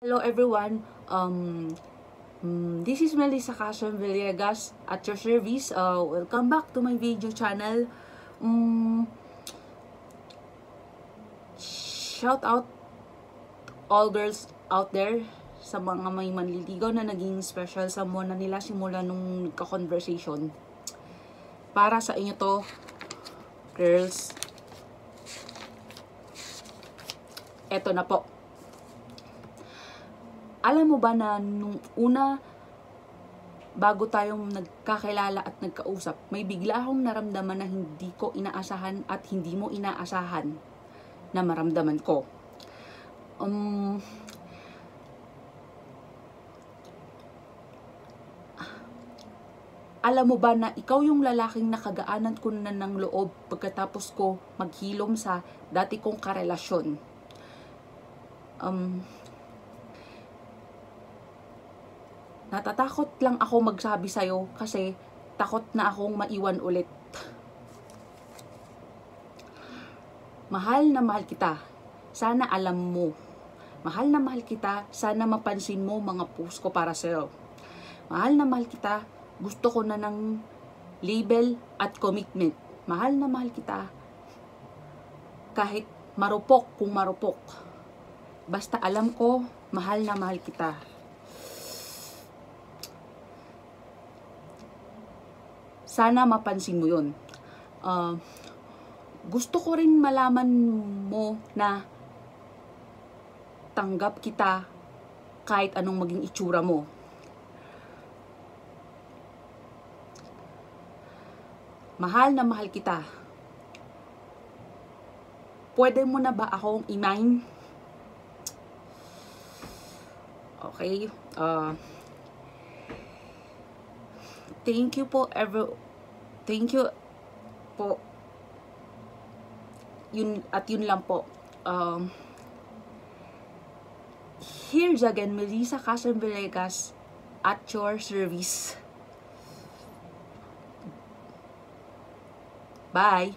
Hello everyone, this is Melissa Cason Villegas at your service. Welcome back to my video channel. Shout out all girls out there sa mga may manliligaw na naging special someone na nila simula nung nagka-conversation. Para sa inyo to, girls. Eto na po. Alam mo ba na nung una, bago tayong nagkakilala at nagkausap, may bigla akong naramdaman na hindi ko inaasahan at hindi mo inaasahan na maramdaman ko. Alam mo ba na ikaw yung lalaking nakagaanan ko na ng loob pagkatapos ko maghilom sa dati kong karelasyon? Natatakot lang ako magsabi sa'yo kasi takot na akong maiwan ulit. Mahal na mahal kita. Sana alam mo. Mahal na mahal kita. Sana mapansin mo mga post ko para sa'yo. Mahal na mahal kita. Gusto ko na ng label at commitment. Mahal na mahal kita. Kahit marupok kung marupok. Basta alam ko, mahal na mahal kita. Sana mapansin mo yun. Gusto ko rin malaman mo na tanggap kita kahit anong maging itsura mo. Mahal na mahal kita. Pwede mo na ba akong i-mine? Okay. Thank you po. Yun lang po. Here's again Melissa Cason Villegas at your service. Bye.